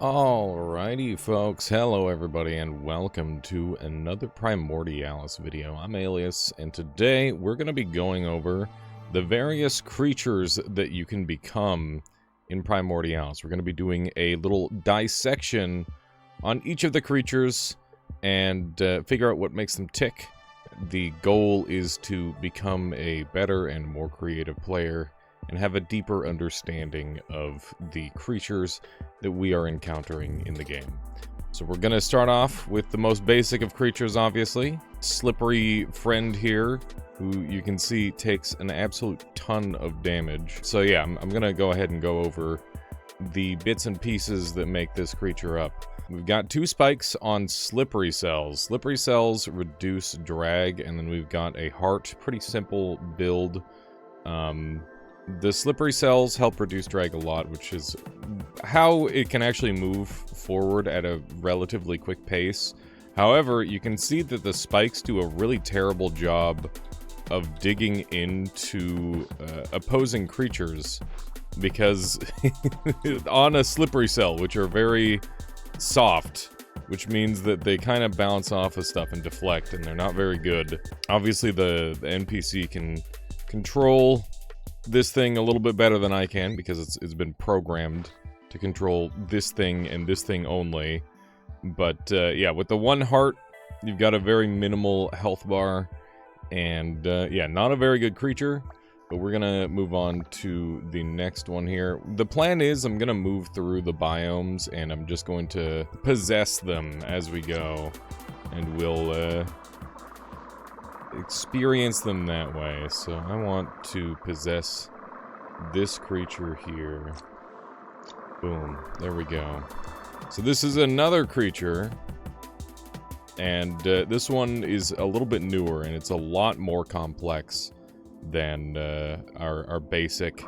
Alrighty folks, hello everybody and welcome to another Primordialis video. I'm Alias and today we're going to be going over the various creatures that you can become in Primordialis. We're going to be doing a little dissection on each of the creatures and figure out what makes them tick. The goal is to become a better and more creative player and have a deeper understanding of the creatures that we are encountering in the game. So we're going to start off with the most basic of creatures, obviously. Slippery friend here, who you can see takes an absolute ton of damage. So yeah, I'm going to go ahead and go over the bits and pieces that make this creature up. We've got 2 spikes on slippery cells. Slippery cells reduce drag, and then we've got a heart. Pretty simple build. The slippery cells help reduce drag a lot, which is how it can actually move forward at a relatively quick pace. However, you can see that the spikes do a really terrible job of digging into opposing creatures, because on a slippery cell, which are very soft, which means that they kind of bounce off of stuff and deflect, and they're not very good. Obviously, the NPC can control this thing a little bit better than I can, because it's been programmed to control this thing and this thing only. But yeah, with the 1 heart, you've got a very minimal health bar, and yeah, not a very good creature. But we're gonna move on to the next one here. The plan is I'm gonna move through the biomes, and I'm just going to possess them as we go, and we'll experience them that way. So I want to possess this creature here. Boom, there we go. So this is another creature, and this one is a little bit newer, and it's a lot more complex than our basic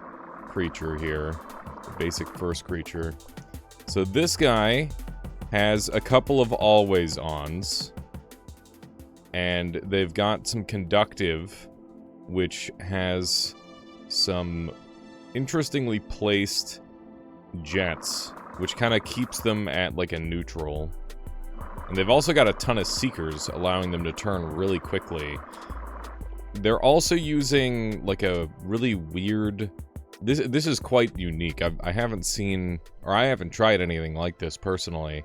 creature here, the basic first creature. So this guy has a couple of always-ons, and they've got some conductive, which has some interestingly placed jets, which kind of keeps them at like a neutral. And they've also got a ton of seekers, allowing them to turn really quickly. They're also using like a really weird... This is quite unique. I haven't seen, or I haven't tried anything like this personally,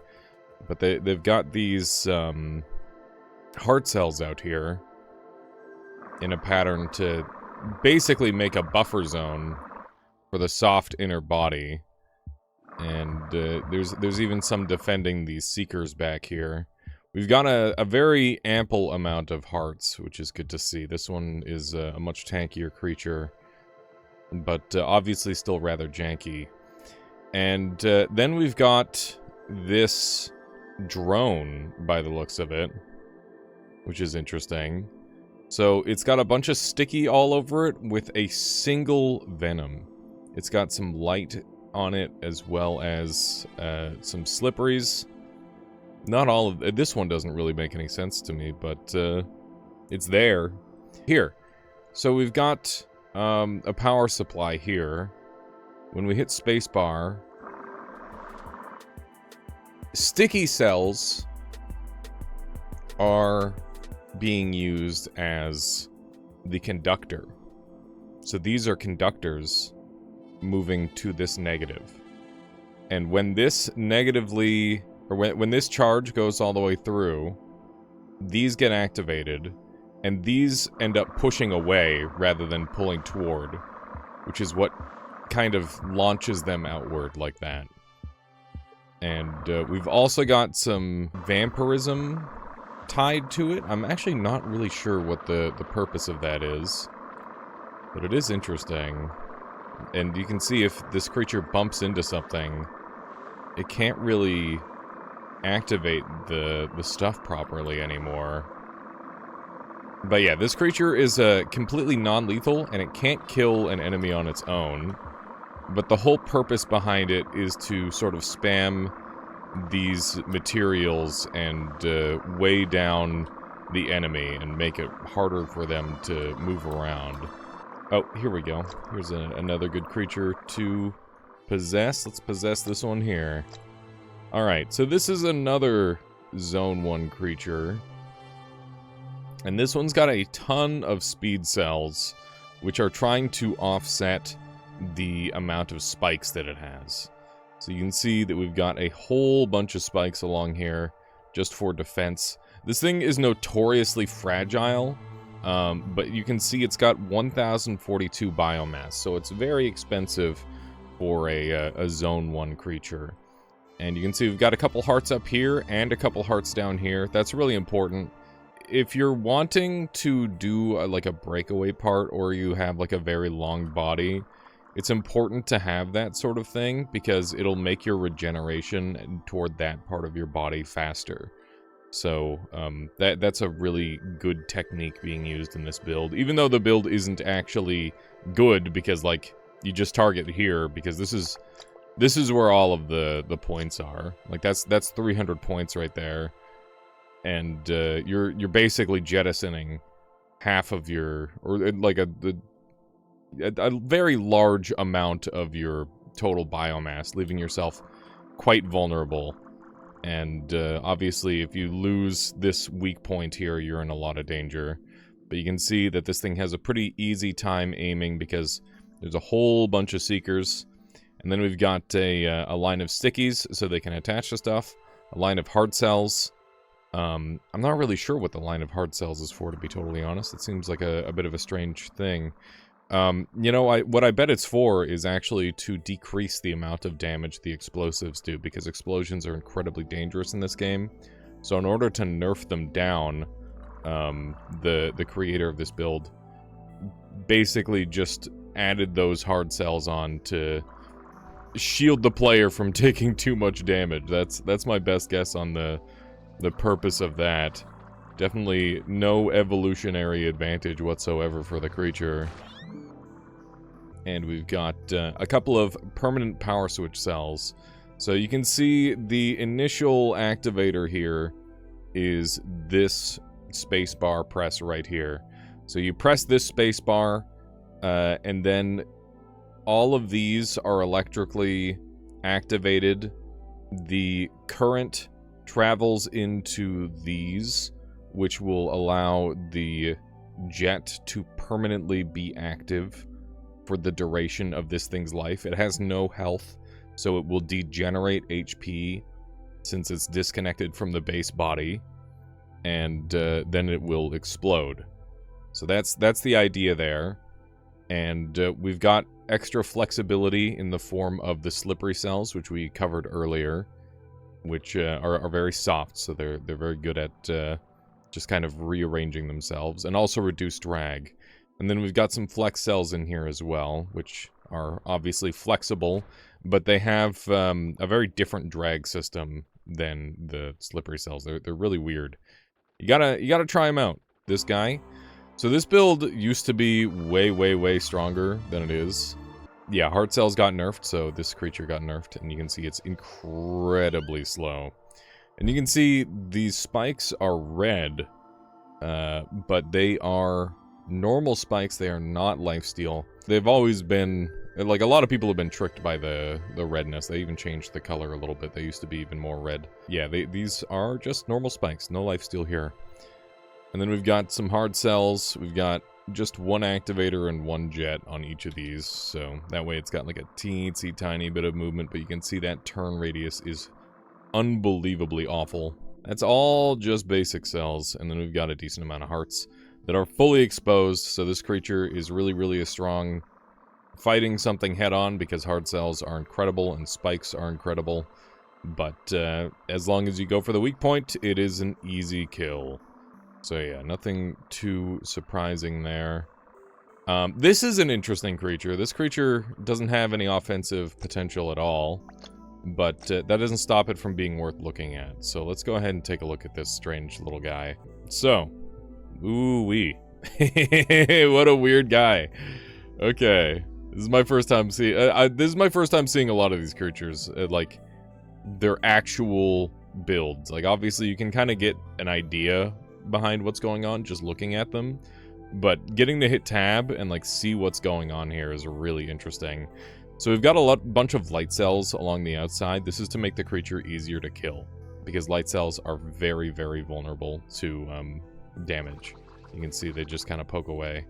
but they've got these heart cells out here in a pattern to basically make a buffer zone for the soft inner body. And there's even some defending these seekers back here. We've got a very ample amount of hearts, which is good to see. This one is a much tankier creature, but obviously still rather janky. And then we've got this drone, by the looks of it, which is interesting. So it's got a bunch of sticky all over it with a single venom. It's got some light on it, as well as some slipperies. Not all of this one doesn't really make any sense to me, but it's there. Here, so we've got a power supply here. When we hit spacebar, sticky cells are being used as the conductor. So these are conductors moving to this negative. And when this negatively, or when this charge goes all the way through, these get activated, and these end up pushing away rather than pulling toward, which is what kind of launches them outward like that. And we've also got some vampirism tied to it. I'm actually not really sure what the purpose of that is, but it is interesting. And you can see if this creature bumps into something, it can't really activate the stuff properly anymore. But yeah, this creature is completely non-lethal, and it can't kill an enemy on its own. But the whole purpose behind it is to sort of spam these materials and weigh down the enemy and make it harder for them to move around. Oh, here we go. Here's another good creature to possess. Let's possess this one here. Alright, so this is another Zone 1 creature. And this one's got a ton of speed cells, which are trying to offset the amount of spikes that it has. So you can see that we've got a whole bunch of spikes along here, just for defense. This thing is notoriously fragile, but you can see it's got 1042 biomass, so it's very expensive for a Zone 1 creature. And you can see we've got a couple hearts up here and a couple hearts down here. That's really important. If you're wanting to do like a breakaway part, or you have like a very long body, it's important to have that sort of thing, because it'll make your regeneration toward that part of your body faster. So that's a really good technique being used in this build, even though the build isn't actually good, because like you just target here, because this is where all of the points are. Like that's 300 points right there, and you're basically jettisoning half of your, or like a very large amount of your total biomass, leaving yourself quite vulnerable. And obviously, if you lose this weak point here, you're in a lot of danger. But you can see that this thing has a pretty easy time aiming, because there's a whole bunch of seekers. And then we've got a line of stickies, so they can attach to stuff. A line of hard cells. I'm not really sure what the line of hard cells is for, to be totally honest. It seems like a bit of a strange thing. You know, what I bet it's for is actually to decrease the amount of damage the explosives do, because explosions are incredibly dangerous in this game. So in order to nerf them down, the creator of this build basically just added those hard cells on to shield the player from taking too much damage. That's my best guess on the purpose of that. Definitely no evolutionary advantage whatsoever for the creature. And we've got a couple of permanent power switch cells. So you can see the initial activator here is this spacebar press right here. So you press this spacebar, and then all of these are electrically activated. The current travels into these, which will allow the jet to permanently be active for the duration of this thing's life. It has no health, so it will degenerate HP since it's disconnected from the base body, and then it will explode. So that's the idea there. And we've got extra flexibility in the form of the slippery cells, which we covered earlier, which are very soft, so they're very good at just kind of rearranging themselves, and also reduce drag. And then we've got some flex cells in here as well, which are obviously flexible, but they have a very different drag system than the slippery cells. They're really weird. You gotta try them out. This guy. So this build used to be way stronger than it is. Yeah, heart cells got nerfed, so this creature got nerfed, and you can see it's incredibly slow. And you can see these spikes are red, but they are normal spikes. They are not lifesteal. They've always been, like, a lot of people have been tricked by the redness. They even changed the color a little bit. They used to be even more red. Yeah, these are just normal spikes. No lifesteal here. And then we've got some hard cells. We've got just one activator and one jet on each of these. So that way it's got like a teensy tiny bit of movement, but you can see that turn radius is unbelievably awful. That's all just basic cells. And then we've got a decent amount of hearts that are fully exposed, so this creature is really strong fighting something head-on, because hard cells are incredible and spikes are incredible. But as long as you go for the weak point, it is an easy kill. So yeah, nothing too surprising there. This is an interesting creature. This creature doesn't have any offensive potential at all, but that doesn't stop it from being worth looking at. So let's go ahead and take a look at this strange little guy. So, ooh-wee. What a weird guy. Okay. This is my first time seeing... this is my first time seeing a lot of these creatures. Like, their actual builds. Like, obviously, you can kind of get an idea behind what's going on just looking at them. But getting to hit tab and, like, see what's going on here is really interesting. So we've got a bunch of light cells along the outside. This is to make the creature easier to kill, because light cells are very, very vulnerable to damage. You can see they just kind of poke away.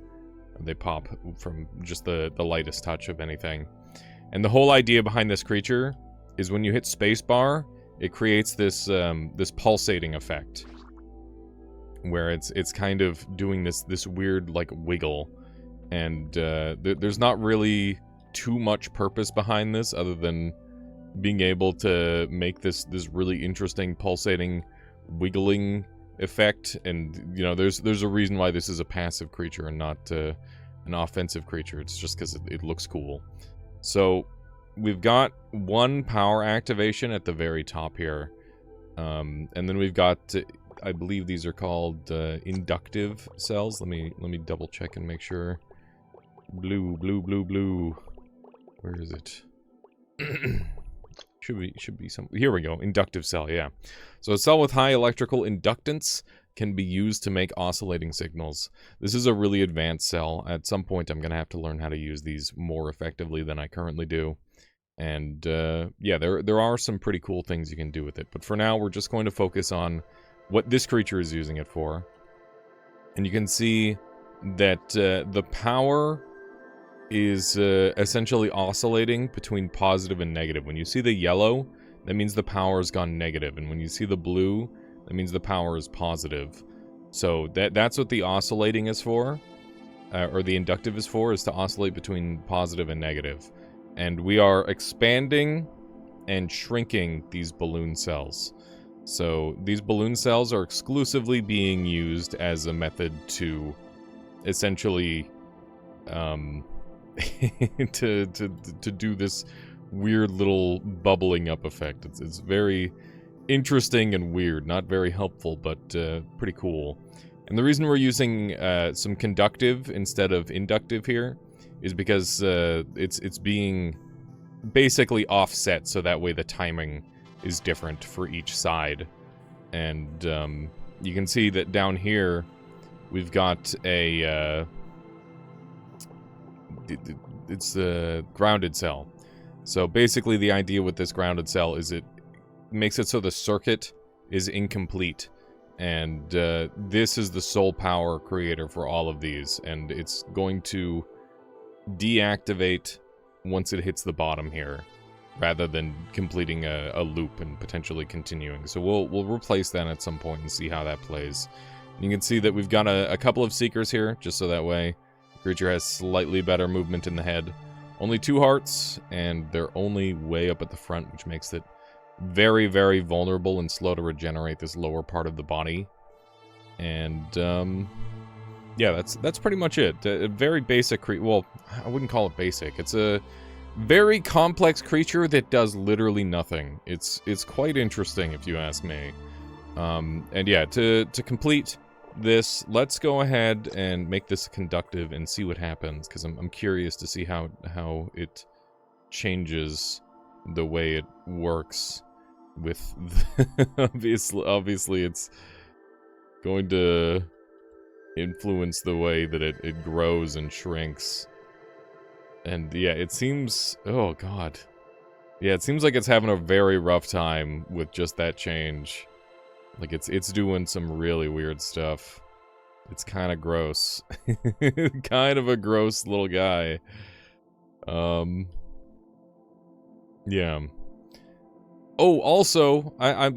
They pop from just the lightest touch of anything. And the whole idea behind this creature is when you hit spacebar, it creates this this pulsating effect, where it's kind of doing this weird like wiggle, and there's not really too much purpose behind this other than being able to make this really interesting pulsating wiggling effect. And you know, there's a reason why this is a passive creature and not an offensive creature. It's just because it looks cool. So we've got one power activation at the very top here, and then we've got I believe these are called inductive cells. Let me double check and make sure. Blue. Where is it? should be some. Here we go. Inductive cell. Yeah. So a cell with high electrical inductance can be used to make oscillating signals. This is a really advanced cell. At some point, I'm gonna have to learn how to use these more effectively than I currently do. And yeah, there are some pretty cool things you can do with it. But for now, we're just going to focus on what this creature is using it for. And you can see that the power is essentially oscillating between positive and negative. When you see the yellow, that means the power has gone negative. And when you see the blue, that means the power is positive. So that's what the oscillating is for, or the inductive is for, is to oscillate between positive and negative. And we are expanding and shrinking these balloon cells. So these balloon cells are exclusively being used as a method to essentially to do this weird little bubbling up effect. It's very interesting and weird, not very helpful, but pretty cool. And the reason we're using some conductive instead of inductive here is because it's being basically offset, so that way the timing is different for each side. And you can see that down here we've got a it's a grounded cell. So basically the idea with this grounded cell is it makes it so the circuit is incomplete, and this is the sole power creator for all of these, and it's going to deactivate once it hits the bottom here, rather than completing a loop and potentially continuing. So we'll replace that at some point and see how that plays. You can see that we've got a couple of Seekers here, just so that way the creature has slightly better movement in the head. Only 2 hearts, and they're only way up at the front, which makes it very, very vulnerable and slow to regenerate this lower part of the body. And yeah, that's pretty much it. A very basic creature. Well, I wouldn't call it basic. It's a very complex creature that does literally nothing. It's quite interesting, if you ask me. And yeah, to complete this, let's go ahead and make this conductive and see what happens, because I'm curious to see how it changes the way it works with obviously it's going to influence the way that it grows and shrinks. And yeah, it seems, oh god, yeah, it seems like it's having a very rough time with just that change. Like it's doing some really weird stuff. It's kind of gross. Kind of a gross little guy. Yeah. Oh, also,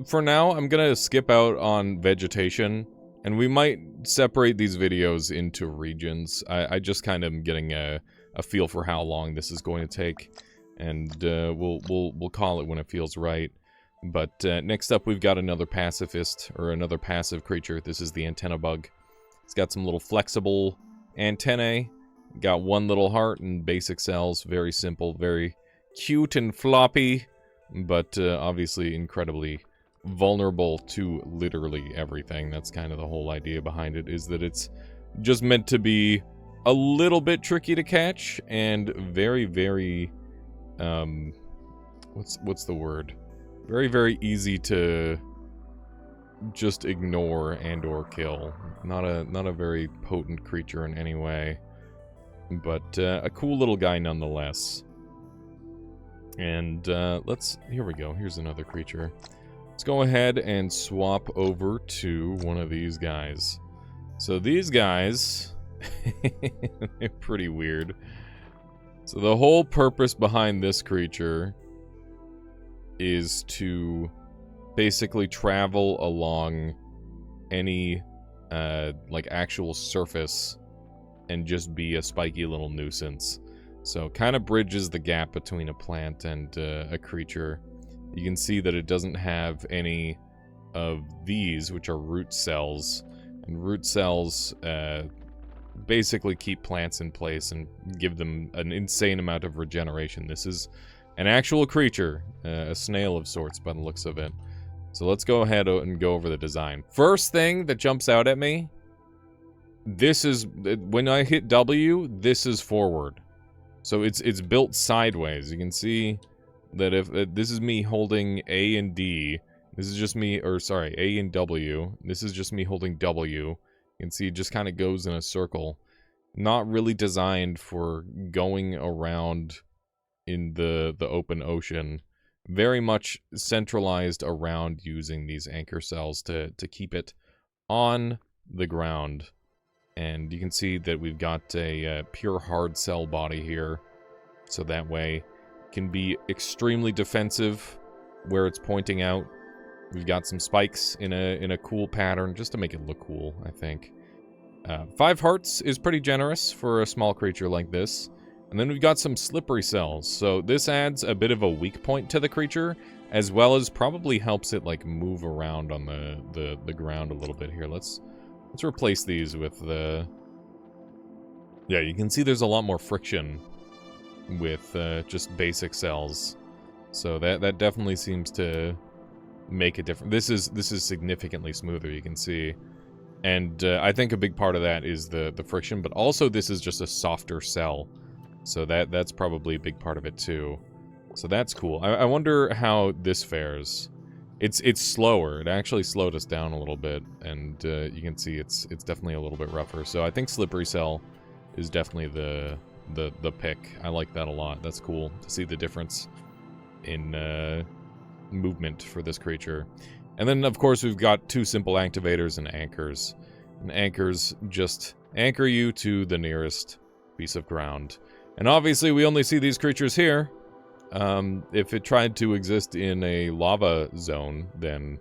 for now, I'm gonna skip out on vegetation, and we might separate these videos into regions. I just kind of am getting a feel for how long this is going to take, and we'll call it when it feels right. But next up, we've got another pacifist, or another passive creature. This is the antenna bug. It's got some little flexible antennae. Got 1 little heart and basic cells. Very simple, very cute and floppy, but obviously incredibly vulnerable to literally everything. That's kind of the whole idea behind it, is that it's just meant to be a little bit tricky to catch and very, very, what's the word? Very, very easy to just ignore and or kill. Not a very potent creature in any way, but a cool little guy nonetheless. And here we go. Here's another creature. Let's go ahead and swap over to one of these guys. So these guys, they're pretty weird. So the whole purpose behind this creature is to basically travel along any like actual surface and just be a spiky little nuisance. So kind of bridges the gap between a plant and a creature. You can see that it doesn't have any of these, which are root cells. And root cells basically keep plants in place and give them an insane amount of regeneration. This is an actual creature, a snail of sorts by the looks of it. So let's go ahead and go over the design. First thing that jumps out at me, this is, when I hit W, this is forward. So it's built sideways. You can see that if this is me holding A and D, this is just me, or sorry, A and W. This is just me holding W. You can see it just kind of goes in a circle. Not really designed for going around in the open ocean. Very much centralized around using these anchor cells to keep it on the ground. And you can see that we've got a pure hard cell body here. So that way it can be extremely defensive where it's pointing out. We've got some spikes in a cool pattern just to make it look cool, I think. 5 hearts is pretty generous for a small creature like this. And then we've got some slippery cells. So this adds a bit of a weak point to the creature, as well as probably helps it like move around on the ground a little bit here. Let's replace these with the... Yeah, you can see there's a lot more friction with just basic cells. So that definitely seems to make a difference. This is significantly smoother, you can see. And I think a big part of that is the friction, but also this is just a softer cell. So that's probably a big part of it too. So that's cool. I wonder how this fares. It's slower. It actually slowed us down a little bit, and you can see it's definitely a little bit rougher. So I think slippery cell is definitely the pick. I like that a lot. That's cool to see the difference in movement for this creature. And then of course we've got 2 simple activators and anchors. And anchors just anchor you to the nearest piece of ground. And obviously we only see these creatures here. If it tried to exist in a lava zone, then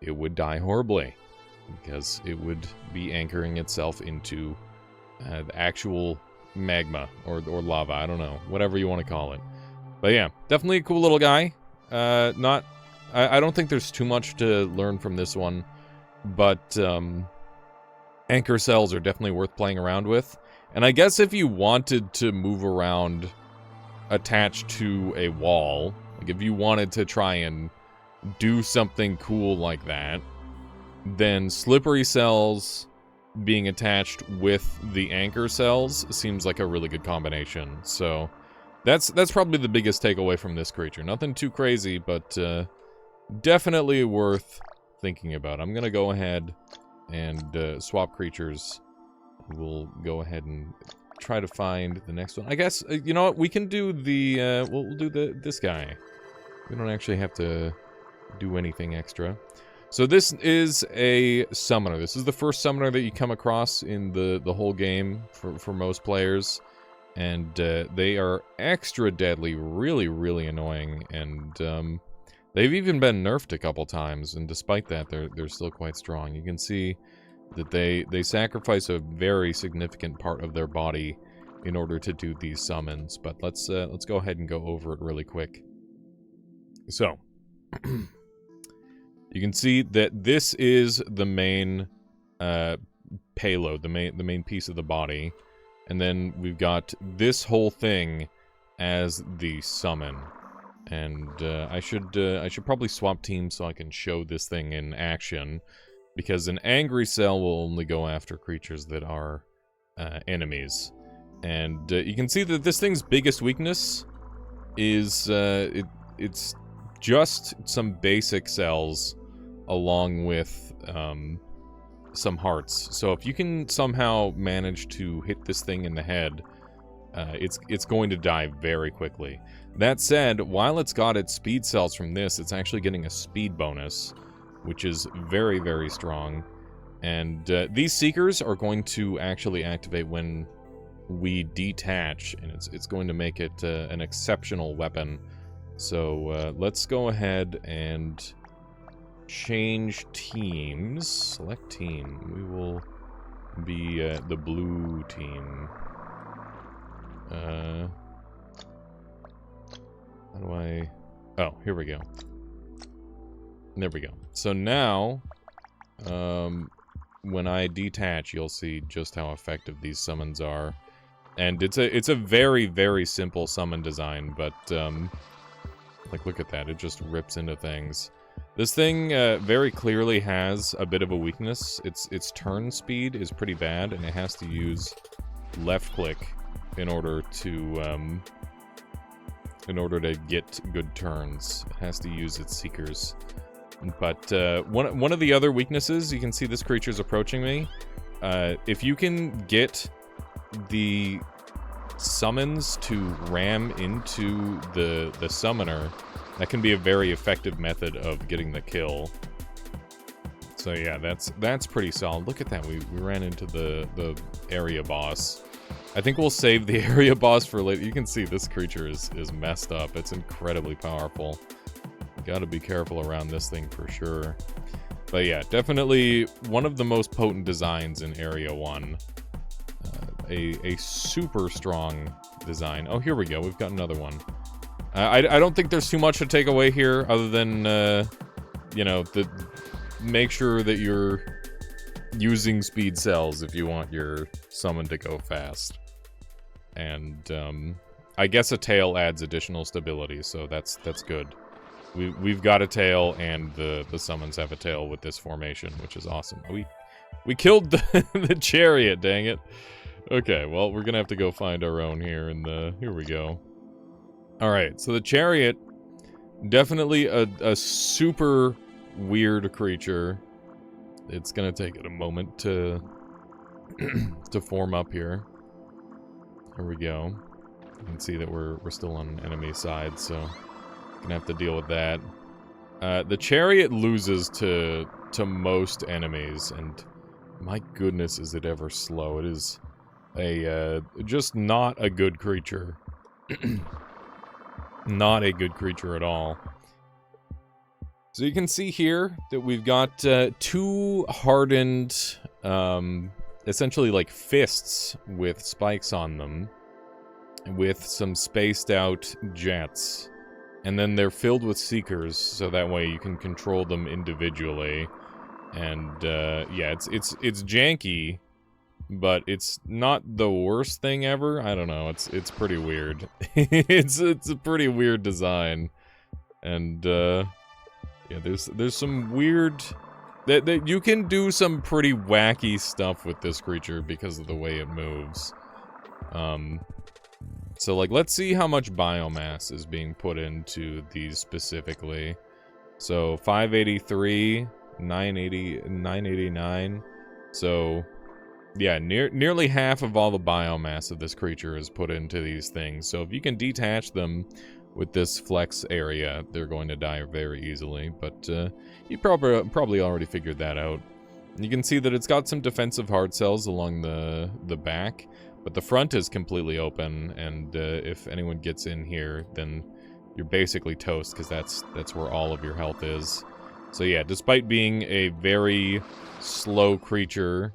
it would die horribly. Because it would be anchoring itself into the actual magma or lava. I don't know. Whatever you want to call it. But yeah, definitely a cool little guy. I don't think there's too much to learn from this one. But anchor cells are definitely worth playing around with. And I guess if you wanted to move around attached to a wall, like if you wanted to try and do something cool like that, then slippery cells being attached with the anchor cells seems like a really good combination. So that's probably the biggest takeaway from this creature. Nothing too crazy, but definitely worth thinking about. I'm gonna go ahead and swap creatures. We'll go ahead and try to find the next one. I guess, you know what, we can do the, we'll do this guy. We don't actually have to do anything extra. So this is a summoner. This is the first summoner that you come across in the whole game for most players. And they are extra deadly, really, really annoying. And they've even been nerfed a couple times, and despite that, they're still quite strong. You can see that they sacrifice a very significant part of their body in order to do these summons. But let's go ahead and go over it really quick. So you can see that this is the main payload, the main piece of the body, and then we've got this whole thing as the summon. And I should probably swap teams so I can show this thing in action. Because an angry cell will only go after creatures that are enemies. And you can see that this thing's biggest weakness is it's just some basic cells along with some hearts. So if you can somehow manage to hit this thing in the head, it's going to die very quickly. That said, while it's got its speed cells from this, it's actually getting a speed bonus, which is very, very strong. And these Seekers are going to actually activate when we detach, and it's going to make it an exceptional weapon. So let's go ahead and change teams. Select team. We will be the blue team. How do I... Oh, here we go. There we go. So now, when I detach, you'll see just how effective these summons are. And it's a very, very simple summon design, but, like, look at that. It just rips into things. This thing very clearly has a bit of a weakness. Its turn speed is pretty bad, and it has to use left click in order to get good turns. It has to use its Seekers. But one of the other weaknesses, you can see this creature's approaching me. If you can get the summons to ram into the summoner, that can be a very effective method of getting the kill. So yeah, that's pretty solid. Look at that, we ran into the area boss. I think we'll save the area boss for later. You can see this creature is messed up. It's incredibly powerful. Gotta be careful around this thing for sure. But yeah, definitely one of the most potent designs in Area 1. A super strong design. Oh, here we go. We've got another one. I don't think there's too much to take away here other than, you know, make sure that you're using speed cells if you want your summon to go fast. And I guess a tail adds additional stability, so that's good. We've got a tail, and the summons have a tail with this formation, which is awesome. We killed the Chariot, dang it. Okay, well, we're gonna have to go find our own here, and here we go. Alright, so the Chariot, definitely a super weird creature. It's gonna take it a moment to to form up here. Here we go. You can see that we're still on enemy side, so gonna have to deal with that. The Chariot loses to most enemies, and my goodness, is it ever slow. It is just not a good creature. Not a good creature at all. So you can see here that we've got two hardened, essentially like fists with spikes on them, with some spaced out jets. And then they're filled with Seekers, so that way you can control them individually. And yeah, it's janky, but it's not the worst thing ever. I don't know. It's pretty weird. it's a pretty weird design, and yeah, there's some weird that you can do some pretty wacky stuff with this creature because of the way it moves. So like, let's see how much biomass is being put into these specifically. So 583, 980, 989. So yeah, nearly half of all the biomass of this creature is put into these things. So if you can detach them with this flex area, they're going to die very easily. But you probably already figured that out. You can see that it's got some defensive hard cells along the back, but the front is completely open. And if anyone gets in here, then you're basically toast, because that's where all of your health is. So yeah, despite being a very slow creature,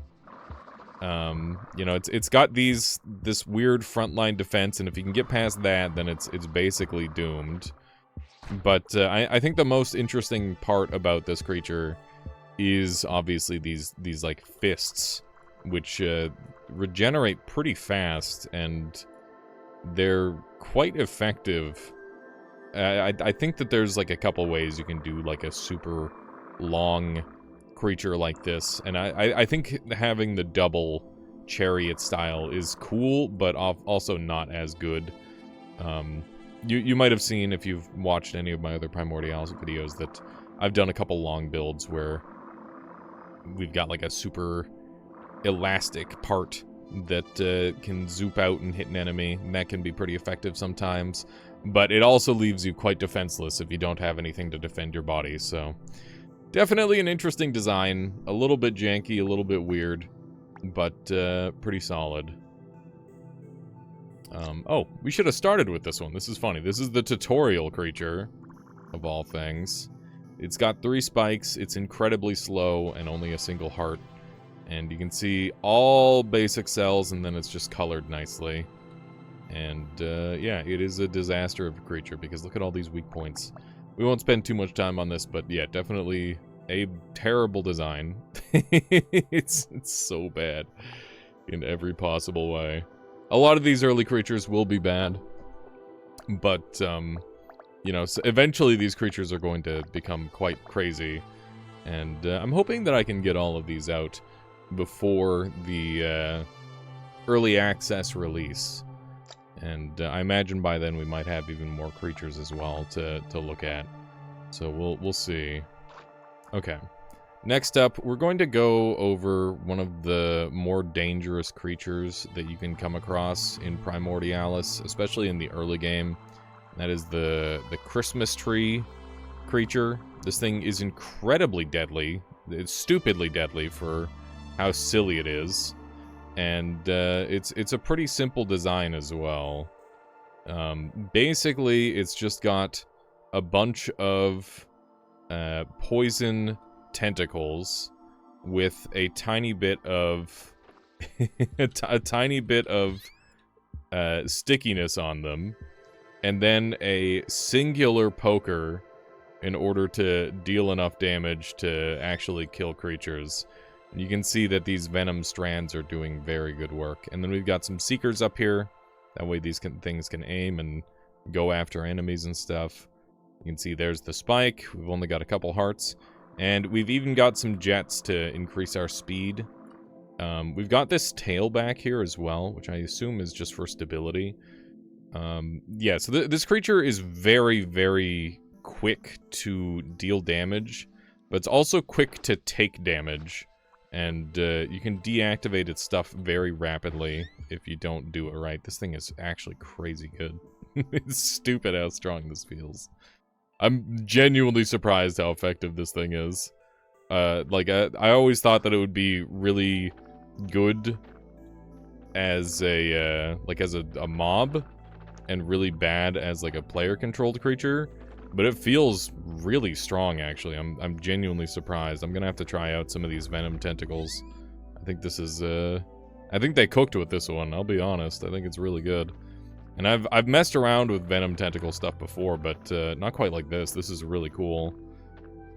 you know, it's got this weird frontline defense, and if you can get past that, then it's basically doomed. But I think the most interesting part about this creature is obviously these like fists, which regenerate pretty fast, and they're quite effective. I think that there's like a couple ways you can do like a super long creature like this, and I think having the double Chariot style is cool, but also not as good. You might have seen, if you've watched any of my other Primordialis videos, that I've done a couple long builds where we've got like a super elastic part that can zoop out and hit an enemy, and that can be pretty effective sometimes. But it also leaves you quite defenseless if you don't have anything to defend your body, so... Definitely an interesting design. A little bit janky, a little bit weird, but pretty solid. Oh, we should have started with this one. This is funny. This is the tutorial creature, of all things. It's got 3 spikes, it's incredibly slow, and only a single heart. And you can see all basic cells, and then it's just colored nicely. And, yeah, it is a disaster of a creature, because look at all these weak points. We won't spend too much time on this, but yeah, definitely a terrible design. It's so bad in every possible way. A lot of these early creatures will be bad, but, you know, so eventually these creatures are going to become quite crazy, and I'm hoping that I can get all of these out before the early access release. And I imagine by then we might have even more creatures as well to look at. So we'll see. Okay. Next up, we're going to go over one of the more dangerous creatures that you can come across in Primordialis, especially in the early game. That is the Christmas tree creature. This thing is incredibly deadly. It's stupidly deadly for how silly it is. And it's a pretty simple design as well. Basically, it's just got a bunch of poison tentacles with a tiny bit of a tiny bit of stickiness on them, and then a singular poker in order to deal enough damage to actually kill creatures. And you can see that these venom strands are doing very good work. And then we've got some seekers up here. That way these things can aim and go after enemies and stuff. You can see there's the spike. We've only got a couple hearts. And we've even got some jets to increase our speed. We've got this tail back here as well, which I assume is just for stability. Yeah, so this creature is very, very quick to deal damage, but it's also quick to take damage. And you can deactivate its stuff very rapidly if you don't do it right. This thing is actually crazy good. It's stupid how strong this feels. I'm genuinely surprised how effective this thing is. Like, I always thought that it would be really good as a, a mob, and really bad as, like, a player-controlled creature. But it feels really strong, actually. I'm genuinely surprised. I'm gonna have to try out some of these venom tentacles. I think this is, I think they cooked with this one, I'll be honest. I think it's really good. And I've messed around with venom tentacle stuff before, but not quite like this. This is really cool.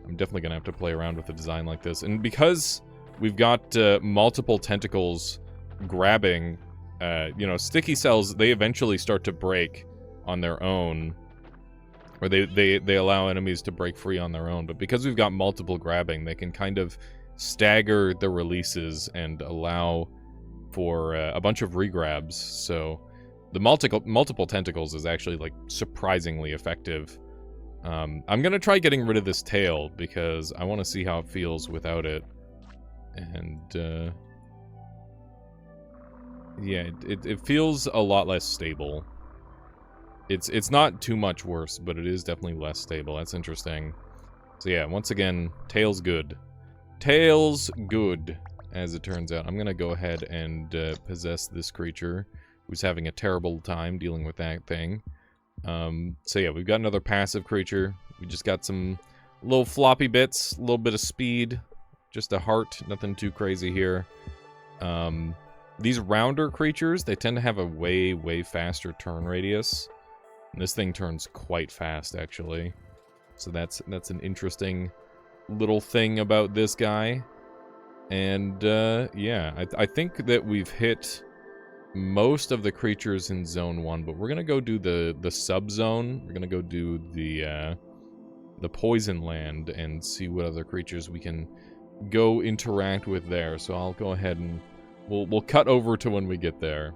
I'm definitely gonna have to play around with a design like this. And because we've got multiple tentacles grabbing, you know, sticky cells, they eventually start to break on their own. Or they allow enemies to break free on their own. But because we've got multiple grabbing, they can kind of stagger the releases and allow for a bunch of regrabs. So the multiple tentacles is actually, like, surprisingly effective. I'm gonna try getting rid of this tail because I want to see how it feels without it. And yeah, it feels a lot less stable. It's not too much worse, but it is definitely less stable. That's interesting. So yeah, once again, tail's good. Tail's good, as it turns out. I'm gonna go ahead and possess this creature, who's having a terrible time dealing with that thing. So yeah, we've got another passive creature. We just got some little floppy bits, a little bit of speed, just a heart, nothing too crazy here. These rounder creatures, they tend to have a way, way faster turn radius. And this thing turns quite fast, actually. So that's an interesting little thing about this guy. And, yeah, I think that we've hit most of the creatures in Zone 1, but we're gonna go do the sub-zone. We're gonna go do the Poison Land and see what other creatures we can go interact with there. So I'll go ahead and we'll cut over to when we get there.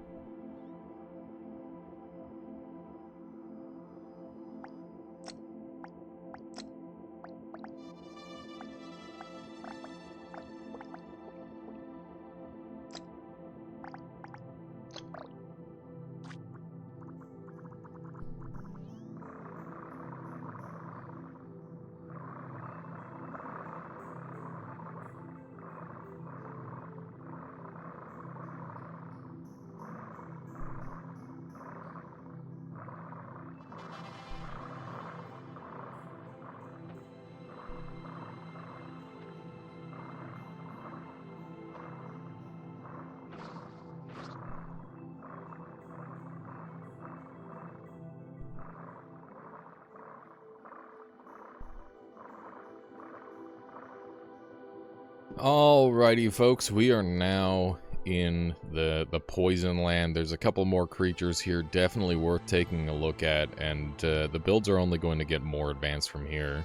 Alrighty, folks, we are now in the poison land. There's a couple more creatures here, definitely worth taking a look at, and the builds are only going to get more advanced from here.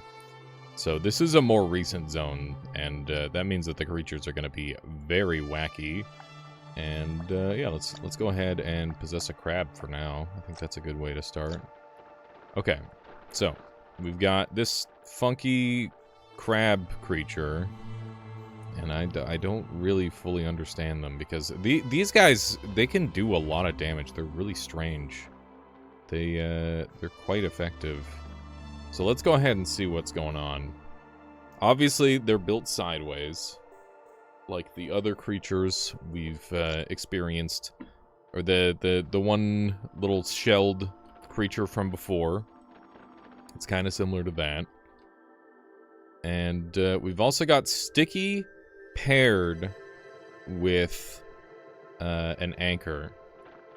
So this is a more recent zone, and that means that the creatures are going to be very wacky. And yeah, let's go ahead and possess a crab for now. I think that's a good way to start. Okay, so we've got this funky crab creature. And I don't really fully understand them, because these guys, they can do a lot of damage. They're really strange. They're quite effective. So let's go ahead and see what's going on. Obviously, they're built sideways, like the other creatures we've experienced, or the one little shelled creature from before. It's kind of similar to that. And we've also got sticky paired with an anchor,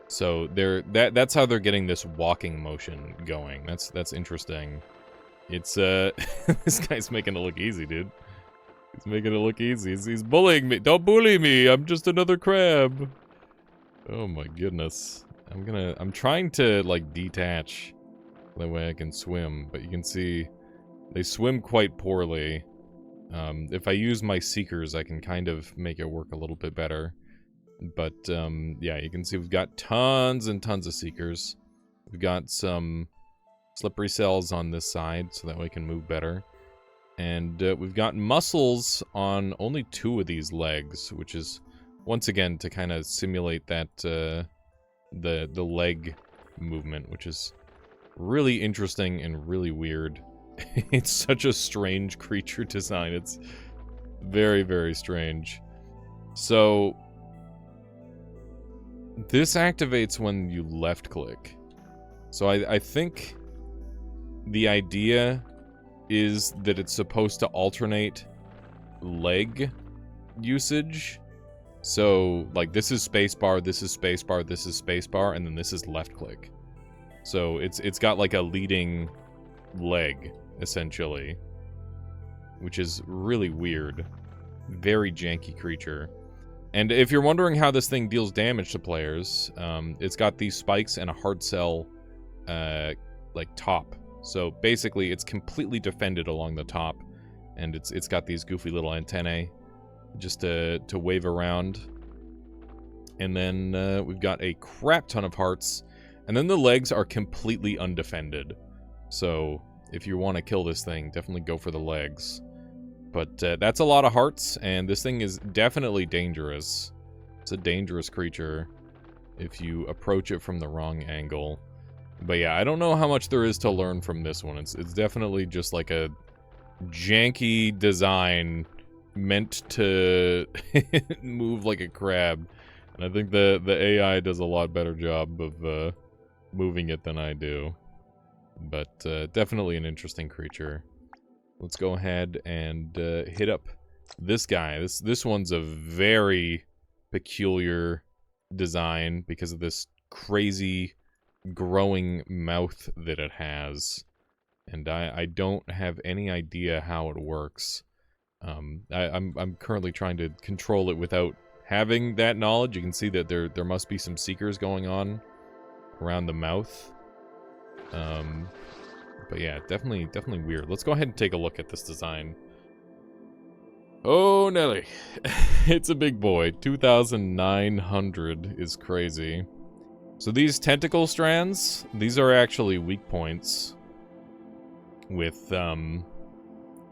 so that's how they're getting this walking motion going. That's interesting. It's this guy's making it look easy, dude. He's making it look easy. He's bullying me. Don't bully me. I'm just another crab. Oh my goodness. I'm trying to like detach that way I can swim, but you can see they swim quite poorly. If I use my seekers, I can kind of make it work a little bit better. But, yeah, you can see we've got tons and tons of seekers. We've got some slippery cells on this side, so that way we can move better. And we've got muscles on only 2 of these legs, which is, once again, to kind of simulate that, the leg movement, which is really interesting and really weird. It's such a strange creature design. It's very, very strange. So, this activates when you left click. So I think the idea is that it's supposed to alternate leg usage. So, like, this is spacebar, this is spacebar, this is spacebar, and then this is left click. So, it's got like a leading leg, essentially, which is really weird. Very janky creature. And if you're wondering how this thing deals damage to players, it's got these spikes and a hard cell, like, top. So basically, it's completely defended along the top, and it's got these goofy little antennae just to wave around. And then we've got a crap ton of hearts, and then the legs are completely undefended. So if you want to kill this thing, definitely go for the legs. But that's a lot of hearts, and this thing is definitely dangerous. It's a dangerous creature if you approach it from the wrong angle. But yeah, I don't know how much there is to learn from this one. It's definitely just like a janky design meant to move like a crab. And I think the AI does a lot better job of moving it than I do. But definitely an interesting creature. Let's go ahead and hit up this guy. This one's a very peculiar design because of this crazy growing mouth that it has. And I don't have any idea how it works. I'm currently trying to control it without having that knowledge. You can see that there must be some seekers going on around the mouth. But yeah, definitely weird. Let's go ahead and take a look at this design. Oh, Nelly. It's a big boy. 2,900 is crazy. So these tentacle strands, these are actually weak points with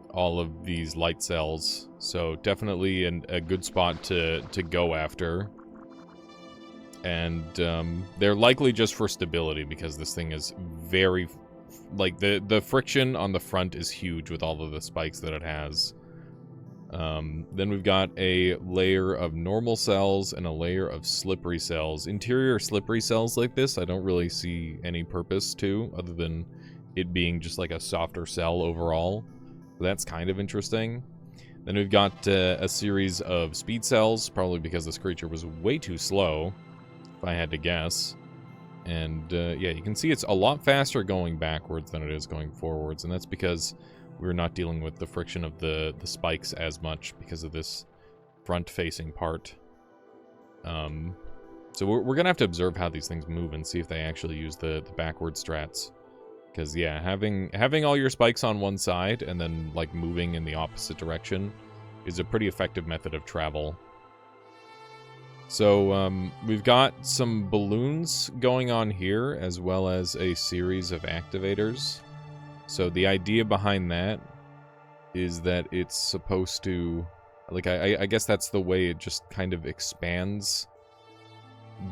all of these light cells. So definitely a good spot to go after. And they're likely just for stability because this thing is very... Like, the friction on the front is huge with all of the spikes that it has. Then we've got a layer of normal cells and a layer of slippery cells. Interior slippery cells like this, I don't really see any purpose to, other than it being just like a softer cell overall. So that's kind of interesting. Then we've got a series of speed cells, probably because this creature was way too slow, if I had to guess. And yeah, you can see it's a lot faster going backwards than it is going forwards, and that's because we're not dealing with the friction of the spikes as much because of this front-facing part. So we're gonna have to observe how these things move and see if they actually use the backward strats. Because, yeah, having all your spikes on one side and then, like, moving in the opposite direction is a pretty effective method of travel. So, we've got some balloons going on here, as well as a series of activators. So the idea behind that is that it's supposed to... Like, I guess that's the way it just kind of expands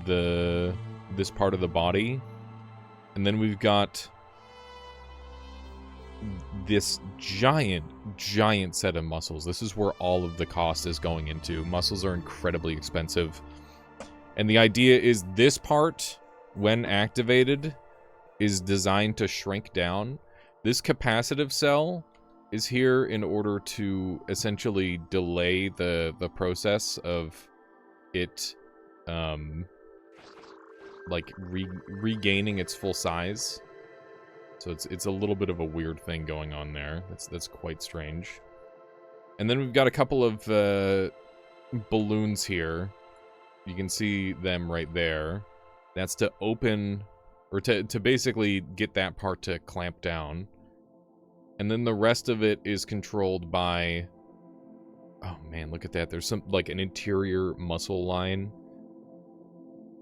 this part of the body. And then we've got this giant set of muscles. This is where all of the cost is going into. Muscles are incredibly expensive. And the idea is this part, when activated, is designed to shrink down. This capacitive cell is here in order to essentially delay the process of it, like, regaining its full size. So it's a little bit of a weird thing going on there. That's quite strange. And then we've got a couple of balloons here. You can see them right there. That's to open, or to basically get that part to clamp down. And then the rest of it is controlled by... Oh man, look at that. There's some, like, an interior muscle line.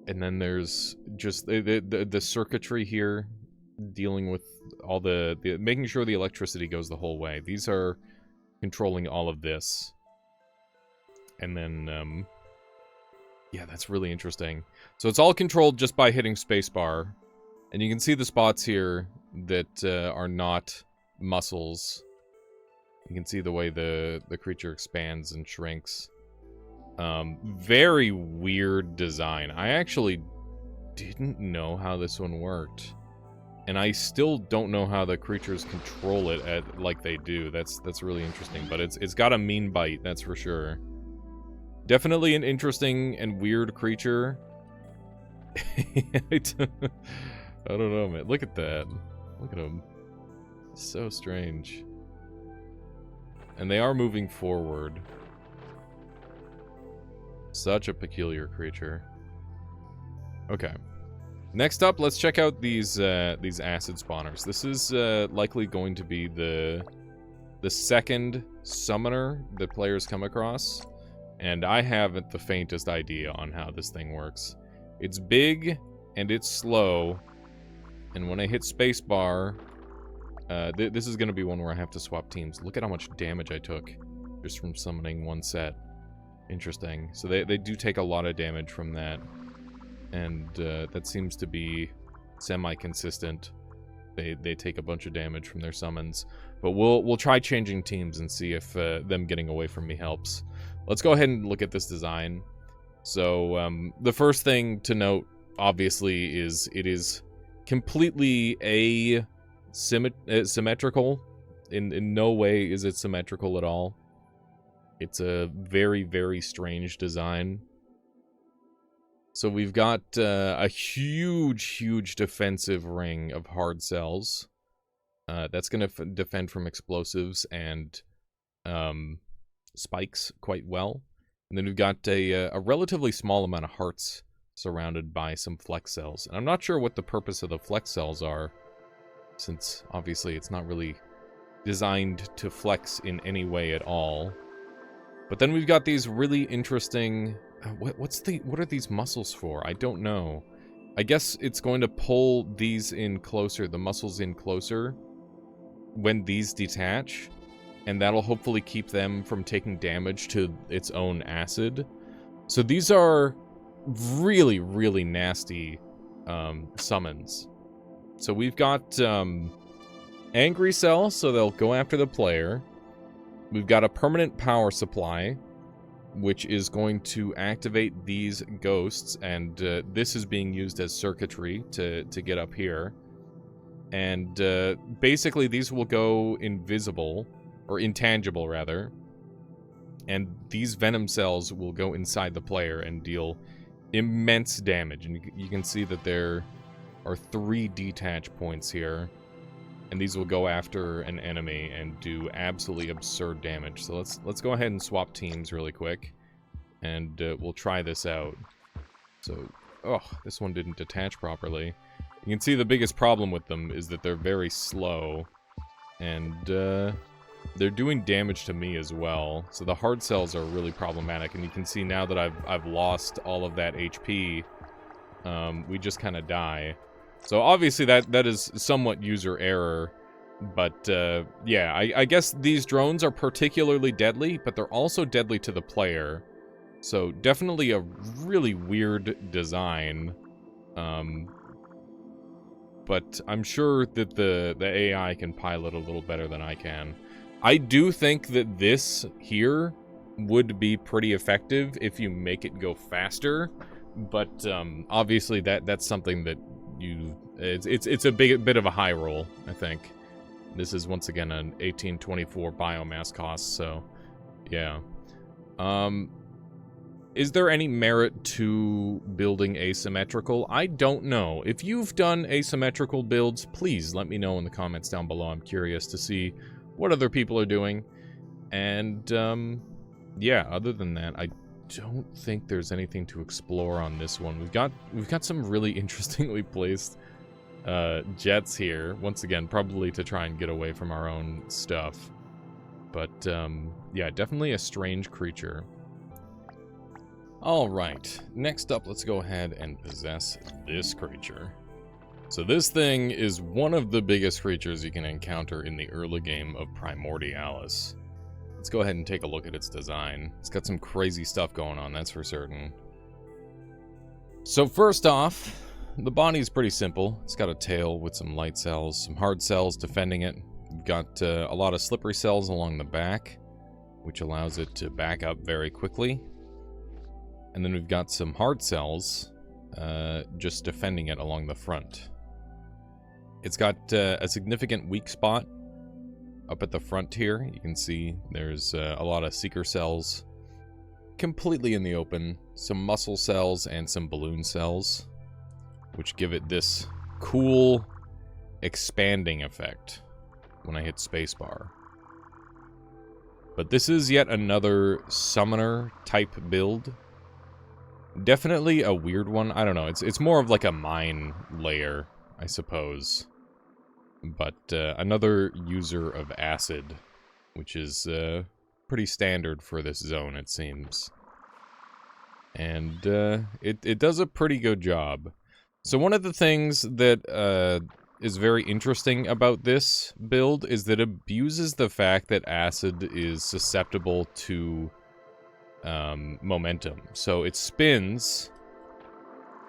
And then there's just the circuitry here, dealing with all the making sure the electricity goes the whole way. These are controlling all of this. And then, yeah, that's really interesting. So it's all controlled just by hitting spacebar. And you can see the spots here that are not muscles. You can see the way the creature expands and shrinks. Very weird design. I actually didn't know how this one worked. And I still don't know how the creatures control it like they do. That's really interesting. But it's got a mean bite, that's for sure. Definitely an interesting and weird creature. I don't know, man. Look at that. Look at him. So strange. And they are moving forward. Such a peculiar creature. Okay. Next up, let's check out these acid spawners. This is likely going to be the second summoner that players come across, and I haven't the faintest idea on how this thing works. It's big and it's slow, and when I hit spacebar, this is going to be one where I have to swap teams. Look at how much damage I took just from summoning one set. Interesting. So they do take a lot of damage from that. And that seems to be semi-consistent. They take a bunch of damage from their summons. But we'll try changing teams and see if them getting away from me helps. Let's go ahead and look at this design. So the first thing to note, obviously, is it is completely symmetrical. In no way is it symmetrical at all. It's a very, very strange design. So we've got a huge defensive ring of hard cells. That's going to defend from explosives and spikes quite well. And then we've got a relatively small amount of hearts surrounded by some flex cells. And I'm not sure what the purpose of the flex cells are, since obviously it's not really designed to flex in any way at all. But then we've got these really interesting... what are these muscles for? I don't know. I guess it's going to pull these in closer, the muscles in closer, when these detach, and that'll hopefully keep them from taking damage to its own acid. So these are really, really nasty summons. So we've got Angry Cell, so they'll go after the player. We've got a permanent power supply, which is going to activate these ghosts, and this is being used as circuitry to get up here. And basically these will go invisible, or intangible rather, and these venom cells will go inside the player and deal immense damage. And you can see that there are 3 detach points here. and these will go after an enemy and do absolutely absurd damage. So let's go ahead and swap teams really quick, and we'll try this out. So, oh, this one didn't detach properly. You can see the biggest problem with them is that they're very slow, and they're doing damage to me as well. So the hard cells are really problematic, and you can see now that I've lost all of that HP, we just kind of die. So obviously that is somewhat user error, but yeah, I guess these drones are particularly deadly, but they're also deadly to the player. So definitely a really weird design, but I'm sure that the AI can pilot a little better than I can. I do think that this here would be pretty effective if you make it go faster, but obviously that's something that it's a bit of a high roll, I think. This is once again an 1824 biomass cost, so yeah. Is there any merit to building asymmetrical? I don't know. If you've done asymmetrical builds, please let me know in the comments down below. I'm curious to see what other people are doing. And yeah, other than that, I don't think there's anything to explore on this one. We've got some really interestingly placed jets here. Once again, probably to try and get away from our own stuff. But yeah, definitely a strange creature. Alright, next up, let's go ahead and possess this creature. So this thing is one of the biggest creatures you can encounter in the early game of Primordialis. Let's go ahead and take a look at its design. It's got some crazy stuff going on, that's for certain. So first off, the body's pretty simple. It's got a tail with some light cells, some hard cells defending it. We've got a lot of slippery cells along the back, which allows it to back up very quickly. And then we've got some hard cells just defending it along the front. It's got a significant weak spot up at the front here. You can see there's a lot of seeker cells completely in the open, some muscle cells and some balloon cells, which give it this cool expanding effect when I hit spacebar. But this is yet another summoner type build. Definitely a weird one. I don't know. It's more of like a mine layer, I suppose. But another user of acid, which is pretty standard for this zone, it seems. And it does a pretty good job. So one of the things that is very interesting about this build is that it abuses the fact that acid is susceptible to momentum. So it spins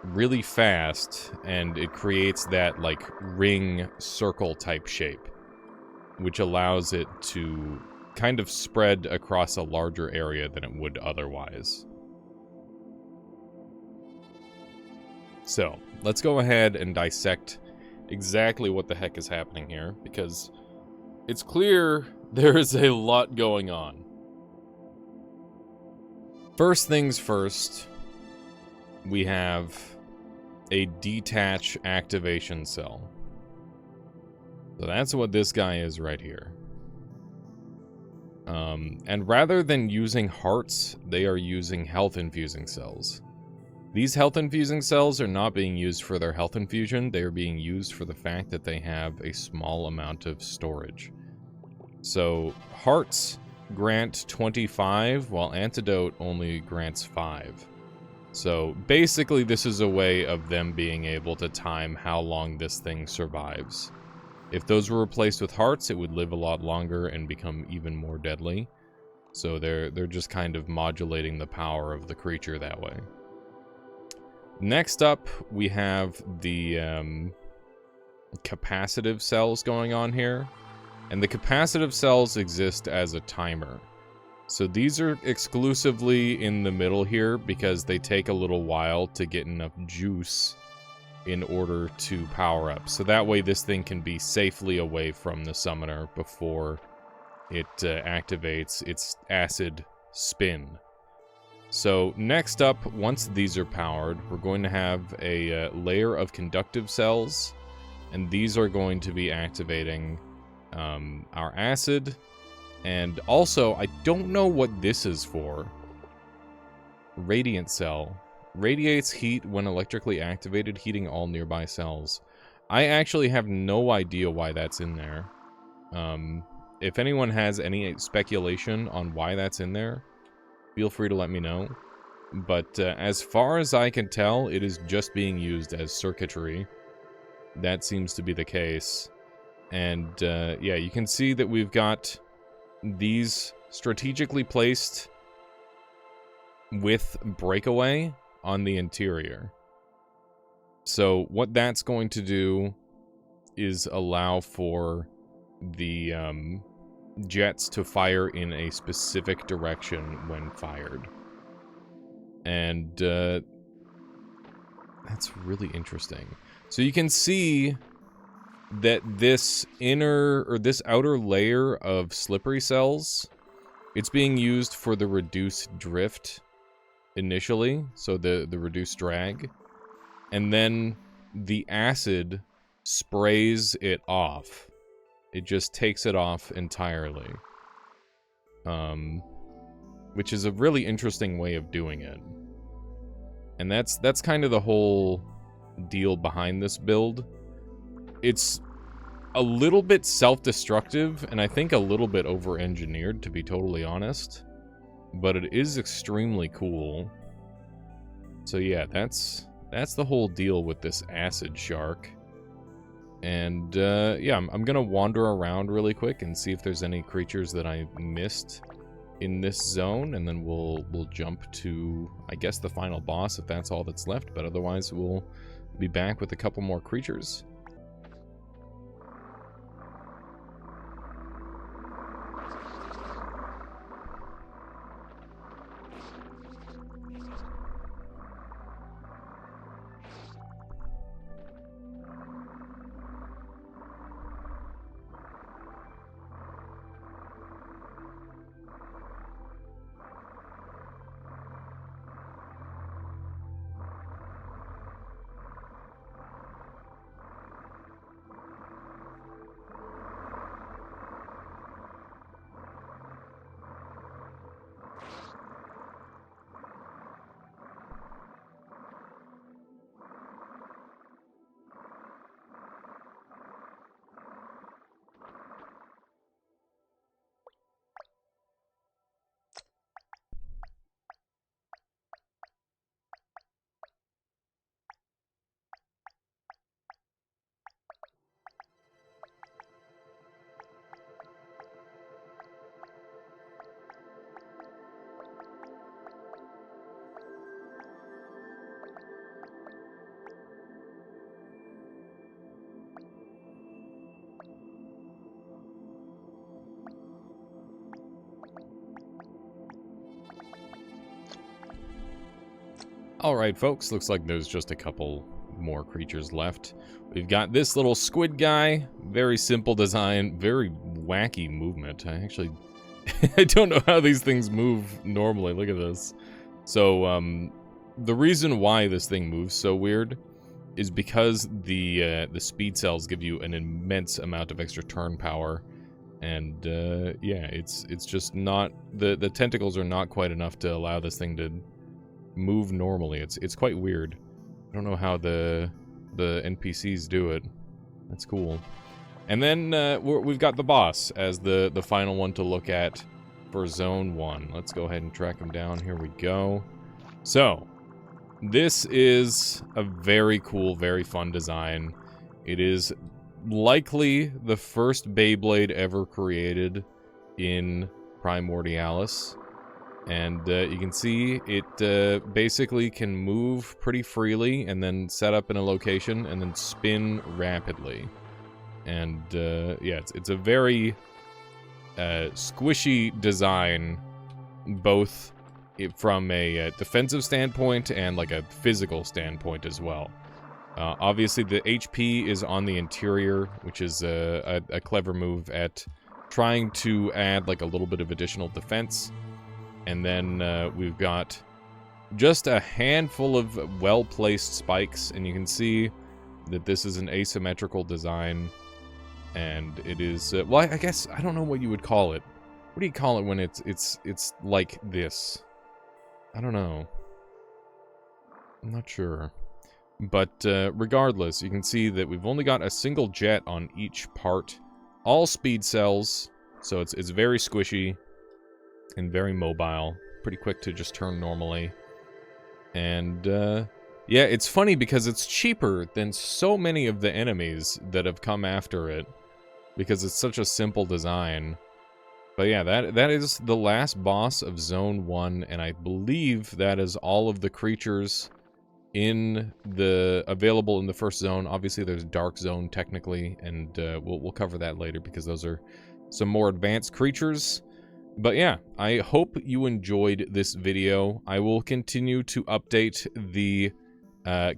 really fast and it creates that like ring circle type shape, which allows it to kind of spread across a larger area than it would otherwise. So let's go ahead and dissect exactly what the heck is happening here, because it's clear there is a lot going on. First things first, we have a detach activation cell. So that's what this guy is right here. And rather than using hearts, they are using health infusing cells. These health infusing cells are not being used for their health infusion, they are being used for the fact that they have a small amount of storage. So hearts grant 25, while antidote only grants 5. So basically this is a way of them being able to time how long this thing survives. If those were replaced with hearts, it would live a lot longer and become even more deadly. So they're just kind of modulating the power of the creature that way. Next up, we have the capacitive cells going on here. And the capacitive cells exist as a timer. So these are exclusively in the middle here because they take a little while to get enough juice in order to power up. So that way this thing can be safely away from the summoner before it activates its acid spin. So next up, once these are powered, we're going to have a layer of conductive cells And these are going to be activating our acid. And also, I don't know what this is for. Radiant cell. Radiates heat when electrically activated, heating all nearby cells. I actually have no idea why that's in there. If anyone has any speculation on why that's in there, feel free to let me know. But as far as I can tell, it is just being used as circuitry. That seems to be the case. And yeah, you can see that we've got these strategically placed with breakaway on the interior. So what that's going to do is allow for the jets to fire in a specific direction when fired. And that's really interesting. So you can see that this outer layer of slippery cells, it's being used for the reduced drift initially, so the reduced drag, and then the acid sprays it off. It just takes it off entirely. Which is a really interesting way of doing it. And that's kind of the whole deal behind this build. It's a little bit self-destructive, and I think a little bit over-engineered, to be totally honest. But it is extremely cool. So yeah, that's the whole deal with this acid shark. And yeah, I'm gonna wander around really quick and see if there's any creatures that I missed in this zone, and then we'll jump to, I guess, the final boss if that's all that's left. But otherwise, we'll be back with a couple more creatures. Alright, folks, looks like there's just a couple more creatures left. We've got this little squid guy. Very simple design, very wacky movement. I actually... I don't know how these things move normally. Look at this. So, the reason why this thing moves so weird is because the speed cells give you an immense amount of extra turn power. And, yeah, it's just not... The tentacles are not quite enough to allow this thing to move normally. It's quite weird. I don't know how the NPCs do it. That's cool. And then we've got the boss as the final one to look at for Zone 1. Let's go ahead and track him down. Here we go. So, this is a very cool, very fun design. It is likely the first Beyblade ever created in Primordialis. And you can see it basically can move pretty freely and then set up in a location and then spin rapidly. And yeah, it's a very squishy design, both from a defensive standpoint and like a physical standpoint as well. Obviously, the HP is on the interior, which is a clever move at trying to add like a little bit of additional defense. And then we've got just a handful of well-placed spikes, and you can see that this is an asymmetrical design, and it is, well, I guess, I don't know what you would call it. What do you call it when it's like this? I don't know. I'm not sure. But regardless, you can see that we've only got a single jet on each part. All speed cells, so it's very squishy and very mobile. Pretty quick to just turn normally. And yeah, it's funny because it's cheaper than so many of the enemies that have come after it, because it's such a simple design. But yeah, that is the last boss of Zone 1, and I believe that is all of the creatures available in the first zone. Obviously, there's Dark Zone technically, and we'll cover that later because those are some more advanced creatures. But yeah, I hope you enjoyed this video. I will continue to update the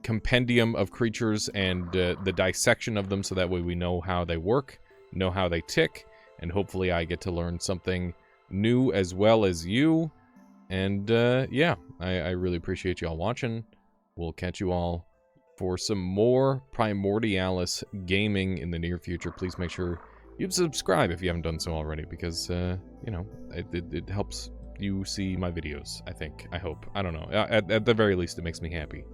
compendium of creatures and the dissection of them, so that way we know how they work, know how they tick, and hopefully I get to learn something new as well as you. And yeah, I really appreciate y'all watching. We'll catch you all for some more Primordialis gaming in the near future. Please make sure you subscribe if you haven't done so already, because, you know, it helps you see my videos, I think. I hope. I don't know. At the very least, it makes me happy.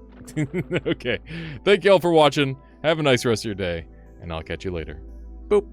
Okay. Thank you all for watching. Have a nice rest of your day, and I'll catch you later. Boop.